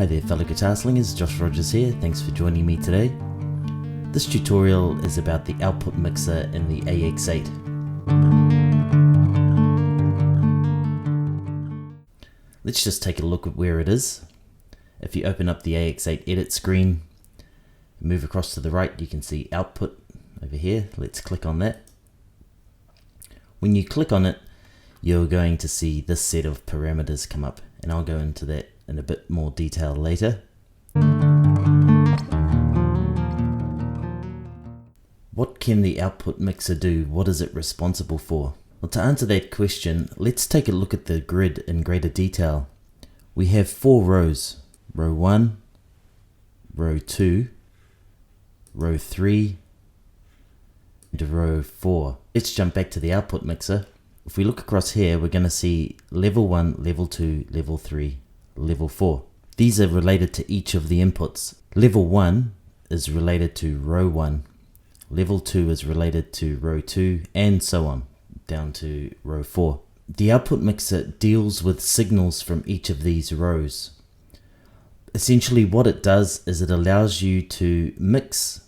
Hi there fellow guitar slingers, Josh Rogers here, thanks for joining me today. This tutorial is about the output mixer in the AX8. Let's just take a look at where it is. If you open up the AX8 edit screen, move across to the right, you can see output over here. Let's click on that. When you click on it, you're going to see this set of parameters come up, and I'll go into that in a bit more detail later. What can the output mixer do? What is it responsible for? Well, to answer that question, let's take a look at the grid in greater detail. We have 4 rows. Row 1, row 2, row 3, and row 4. Let's jump back to the output mixer. If we look across here, we're going to see level 1, level 2, level 3, level 4. These are related to each of the inputs. Level 1 is related to row 1. Level 2 is related to row 2, and so on, down to row 4. The output mixer deals with signals from each of these rows. Essentially what it does is it allows you to mix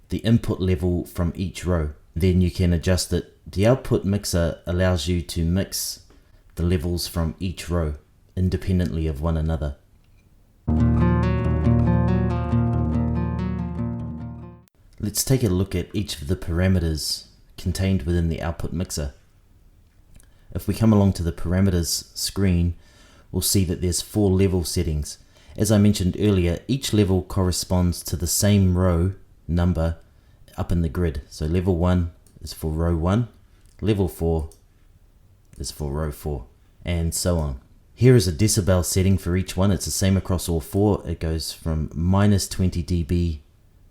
the input level from each row. Then you can adjust it. The output mixer allows you to mix the levels from each row independently of one another. Let's take a look at each of the parameters contained within the output mixer. If we come along to the parameters screen, we'll see that there's 4 level settings. As I mentioned earlier, each level corresponds to the same row number up in the grid. So level 1 is for row 1, level 4 is for row 4, and so on. Here is a decibel setting for each one. It's the same across all 4. It goes from minus 20 dB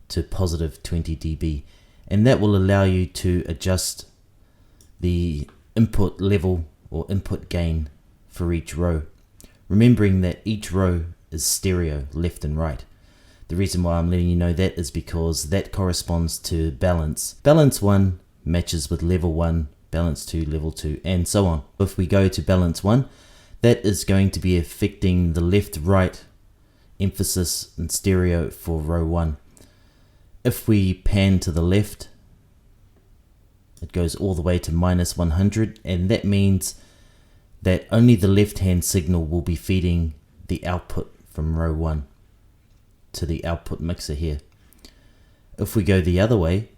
to positive 20 dB, and that will allow you to adjust the input level or input gain for each row, remembering that each row is stereo, left and right. The reason why I'm letting you know that is because that corresponds to balance. Balance 1 matches with level 1, balance 2, level 2, and so on. If we go to balance 1, that is going to be affecting the left-right emphasis in stereo for row 1. If we pan to the left, it goes all the way to minus 100, and that means that only the left-hand signal will be feeding the output from row 1 to the output mixer here. If we go the other way,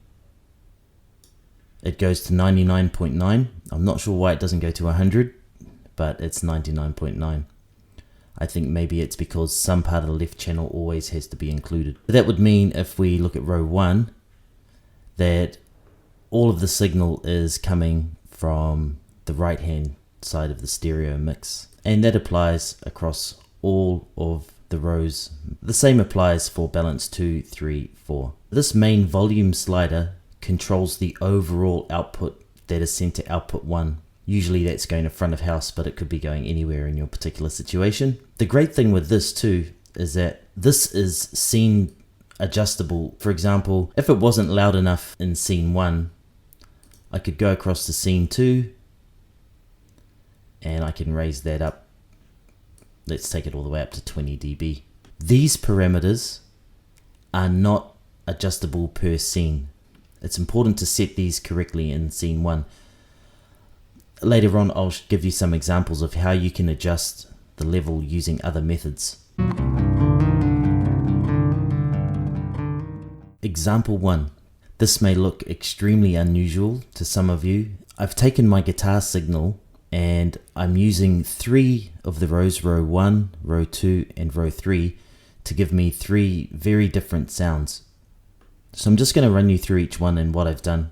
it goes to 99.9. I'm not sure why it doesn't go to 100, but it's 99.9. I think maybe it's because some part of the left channel always has to be included. That would mean if we look at row 1, that all of the signal is coming from the right hand side of the stereo mix, and that applies across all of the rows. The same applies for balance 2, 3, 4. This main volume slider controls the overall output that is sent to output 1. Usually that's going to front of house, but it could be going anywhere in your particular situation. The great thing with this too is that this is scene adjustable. For example, if it wasn't loud enough in scene 1, I could go across to scene 2 and I can raise that up. Let's take it all the way up to 20 dB. These parameters are not adjustable per scene. It's important to set these correctly in scene 1. Later on, I'll give you some examples of how you can adjust the level using other methods. Example 1. This may look extremely unusual to some of you. I've taken my guitar signal and I'm using 3 of the rows, row 1, row 2, and row 3, to give me 3 very different sounds. So I'm just going to run you through each one and what I've done.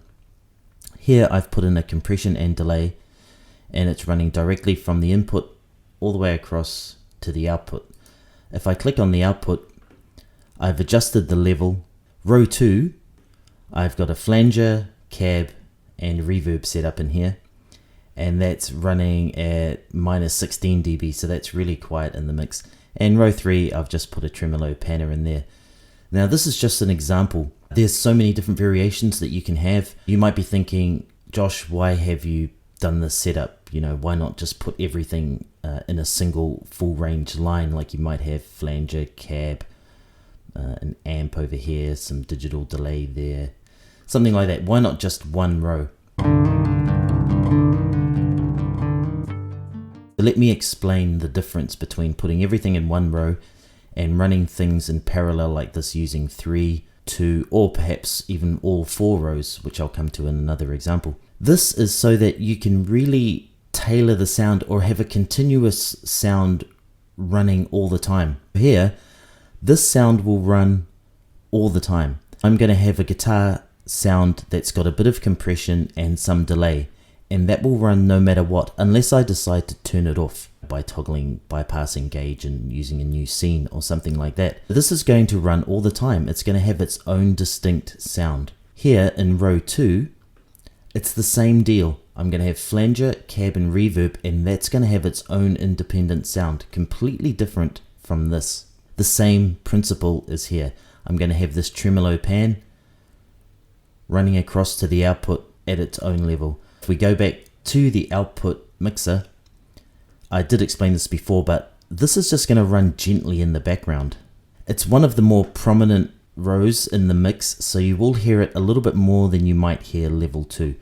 Here I've put in a compression and delay, and it's running directly from the input all the way across to the output. If I click on the output, I've adjusted the level. Row 2, I've got a flanger, cab, and reverb set up in here, and that's running at minus 16 dB, so that's really quiet in the mix. And row 3, I've just put a tremolo panner in there. Now this is just an example. There's so many different variations that you can have. You might be thinking, Josh, why have you done this setup? You know, why not just put everything in a single full range line, like you might have flanger, cab, an amp over here, some digital delay there, something like that. Why not just one row? So let me explain the difference between putting everything in one row and running things in parallel like this using 3, 2, or perhaps even all 4 rows, which I'll come to in another example. This is so that you can really tailor the sound or have a continuous sound running all the time. Here, this sound will run all the time. I'm going to have a guitar sound that's got a bit of compression and some delay, and that will run no matter what, unless I decide to turn it off by toggling bypassing gauge and using a new scene or something like that. This is going to run all the time. It's going to have its own distinct sound. Here in row 2, it's the same deal. I'm going to have flanger, cab and reverb, and that's going to have its own independent sound, completely different from this. The same principle is here. I'm going to have this tremolo pan running across to the output at its own level. If we go back to the output mixer, I did explain this before, but this is just going to run gently in the background. It's one of the more prominent rows in the mix, so you will hear it a little bit more than you might hear level 2.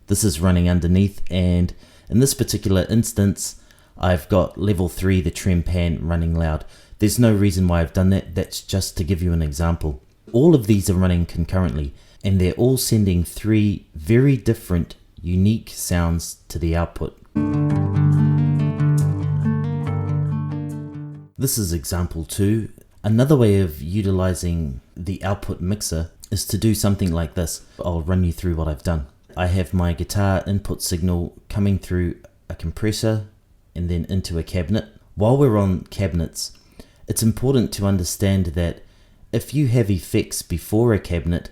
This is running underneath, and in this particular instance, I've got level 3, the trem pan, running loud. There's no reason why I've done that. That's just to give you an example. All of these are running concurrently, and they're all sending 3 very different, unique sounds to the output. This is example 2. Another way of utilizing the output mixer is to do something like this. I'll run you through what I've done. I have my guitar input signal coming through a compressor and then into a cabinet. While we're on cabinets, it's important to understand that if you have effects before a cabinet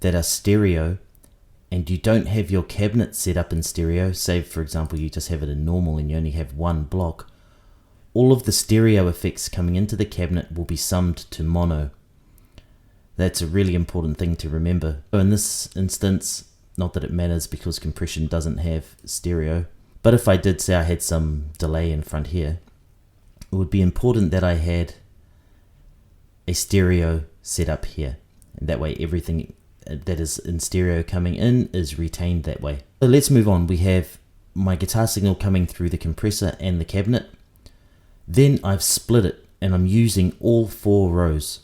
that are stereo and you don't have your cabinet set up in stereo, say for example you just have it in normal and you only have one block, all of the stereo effects coming into the cabinet will be summed to mono. That's a really important thing to remember. So in this instance, not that it matters because compression doesn't have stereo, but if I did say I had some delay in front here, it would be important that I had a stereo set up here, and that way everything that is in stereo coming in is retained that way. So let's move on. We have my guitar signal coming through the compressor and the cabinet. Then I've split it and I'm using all 4 rows.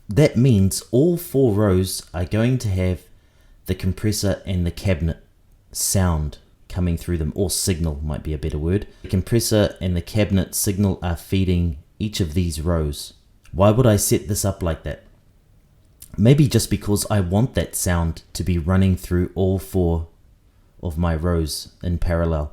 That means all 4 rows are going to have the compressor and the cabinet sound coming through them, or signal might be a better word. The compressor and the cabinet signal are feeding each of these rows. Why would I set this up like that? Maybe just because I want that sound to be running through all 4 of my rows in parallel.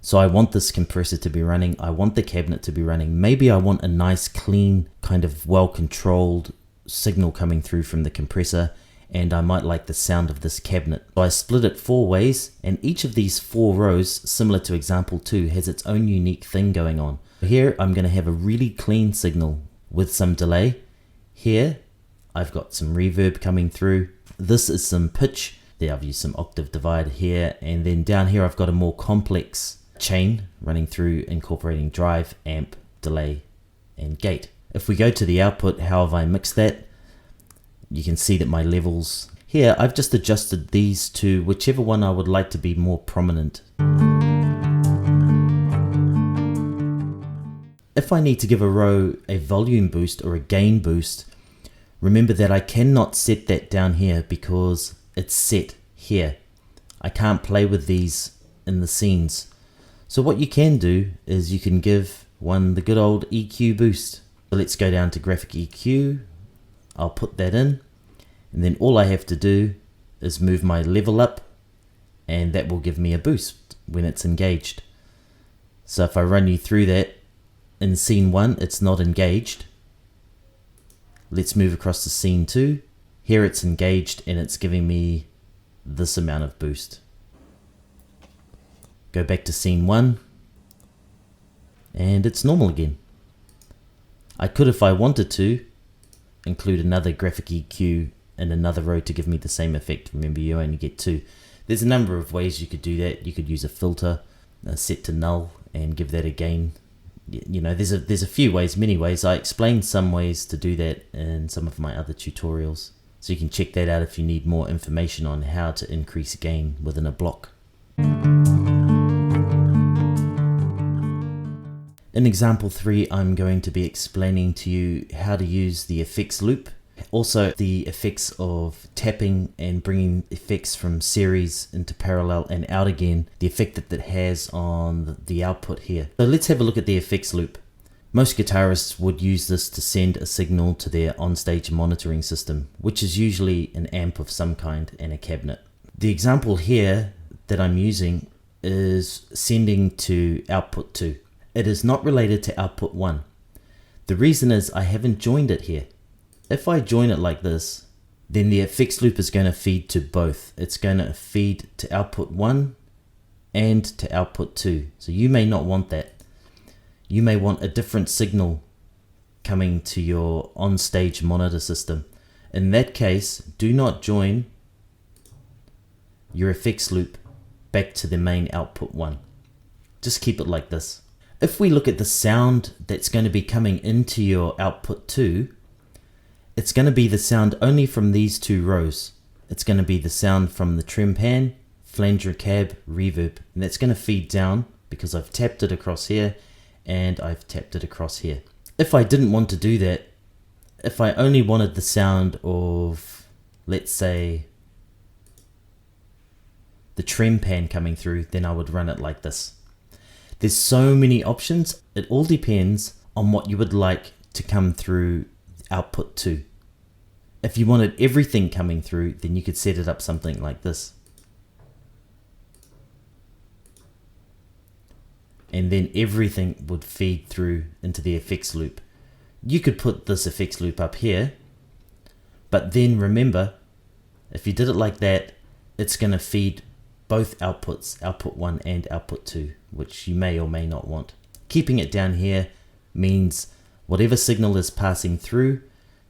So I want this compressor to be running, I want the cabinet to be running. Maybe I want a nice, clean, kind of well-controlled signal coming through from the compressor, and I might like the sound of this cabinet. So I split it 4 ways, and each of these 4 rows, similar to example 2, has its own unique thing going on. Here I'm going to have a really clean signal with some delay. Here I've got some reverb coming through. This is some pitch. There I've used some octave divide here, and then down here I've got a more complex chain running through, incorporating drive, amp, delay and gate. If we go to the output, how have I mixed that? You can see that my levels here, I've just adjusted these to whichever one I would like to be more prominent. If I need to give a row a volume boost or a gain boost, remember that I cannot set that down here because it's set here. I can't play with these in the scenes. So what you can do is you can give one the good old EQ boost. So let's go down to graphic EQ. I'll put that in, and then all I have to do is move my level up, and that will give me a boost when it's engaged. So if I run you through that, in scene 1 it's not engaged. Let's move across to scene 2. Here it's engaged and it's giving me this amount of boost. Go back to scene 1 and it's normal again. I could, if I wanted to, include another graphic EQ in another row to give me the same effect. Remember, you only get 2. There's a number of ways you could do that. You could use a filter, set to null, and give that a gain. You know, there's a few ways, many ways. I explained some ways to do that in some of my other tutorials. So you can check that out if you need more information on how to increase gain within a block. In example 3, I'm going to be explaining to you how to use the effects loop. Also the effects of tapping and bringing effects from series into parallel and out again, the effect that that has on the output here. So let's have a look at the effects loop. Most guitarists would use this to send a signal to their onstage monitoring system, which is usually an amp of some kind and a cabinet. The example here that I'm using is sending to output 2. It is not related to output 1. The reason is I haven't joined it here. If I join it like this, then the effects loop is going to feed to both. It's going to feed to output 1 and to output 2. So you may not want that. You may want a different signal coming to your on-stage monitor system. In that case, do not join your effects loop back to the main output 1. Just keep it like this. If we look at the sound that's going to be coming into your output 2, it's going to be the sound only from these 2 rows. It's going to be the sound from the trem pan, flanger, cab, reverb, and that's going to feed down because I've tapped it across here and I've tapped it across here. If I didn't want to do that, if I only wanted the sound of, let's say, the trem pan coming through, then I would run it like this. There's so many options. It all depends on what you would like to come through output 2. If you wanted everything coming through, then you could set it up something like this. And then everything would feed through into the effects loop. You could put this effects loop up here, but then remember, if you did it like that, it's going to feed both outputs, output 1 and output 2, which you may or may not want. Keeping it down here means whatever signal is passing through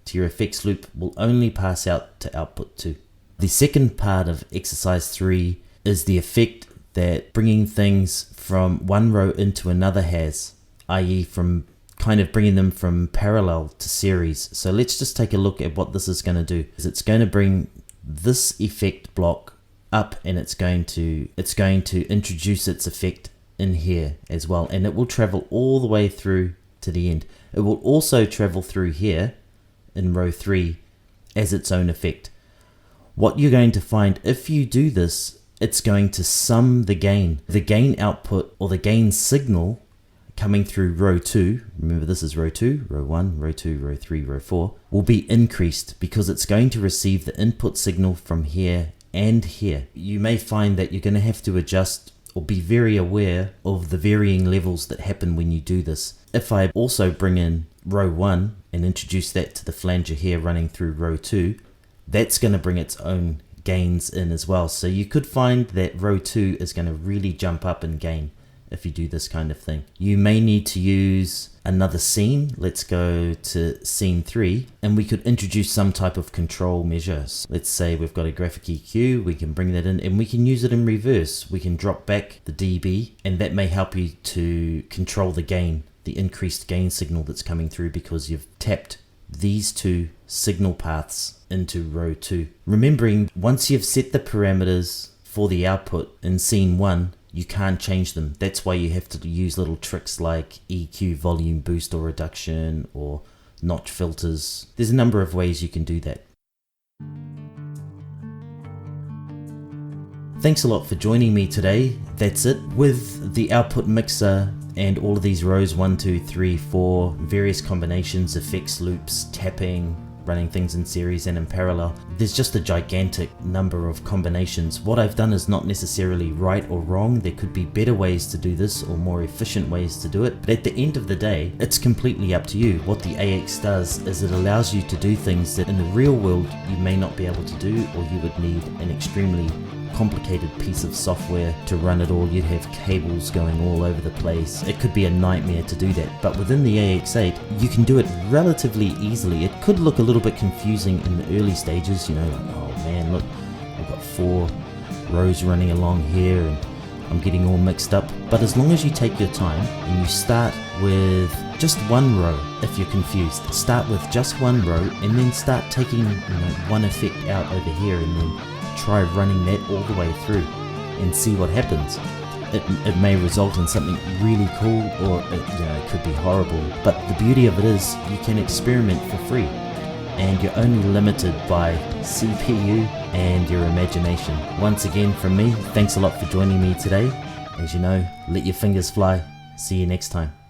to your effects loop will only pass out to output 2. The second part of exercise 3 is the effect that bringing things from one row into another has, i.e. from kind of bringing them from parallel to series. So let's just take a look at what this is going to do. It's going to bring this effect block up and it's going to introduce its effect in here as well, and it will travel all the way through to the end. It will also travel through here in row 3 as its own effect. What you're going to find if you do this, it's going to sum the gain. The gain output or the gain signal coming through row 2, remember this is row 2, row 1, row 2, row 3, row 4, will be increased because it's going to receive the input signal from here and here. You may find that you're going to have to adjust or be very aware of the varying levels that happen when you do this. If I also bring in row 1 and introduce that to the flanger here running through row 2, that's going to bring its own gains in as well. So you could find that row 2 is going to really jump up in gain if you do this kind of thing. You may need to use another scene. Let's go to scene 3 and we could introduce some type of control measures. Let's say we've got a graphic EQ, we can bring that in and we can use it in reverse. We can drop back the dB and that may help you to control the gain, the increased gain signal that's coming through because you've tapped these 2 signal paths into row 2. Remembering once you've set the parameters for the output in scene 1, you can't change them. That's why you have to use little tricks like EQ, volume boost or reduction, or notch filters. There's a number of ways you can do that. Thanks a lot for joining me today. That's it. With the output mixer and all of these rows 1, 2, 3, 4, various combinations, effects loops, tapping, running things in series and in parallel, there's just a gigantic number of combinations. What I've done is not necessarily right or wrong. There could be better ways to do this or more efficient ways to do it, but at the end of the day, it's completely up to you. What the AX does is it allows you to do things that in the real world you may not be able to do, or you would need an extremely complicated piece of software to run it all. You'd have cables going all over the place. It could be a nightmare to do that, but within the AX8 you can do it relatively easily. It could look a little bit confusing in the early stages, you know, like, oh man, look, I've got 4 rows running along here and I'm getting all mixed up. But as long as you take your time and you start with just one row, if you're confused, start with just one row and then start taking one effect out over here and then try running that all the way through and see what happens. It may result in something really cool, or it could be horrible, but the beauty of it is you can experiment for free and you're only limited by CPU and your imagination. Once again from me, thanks a lot for joining me today. As you know, let your fingers fly. See you next time.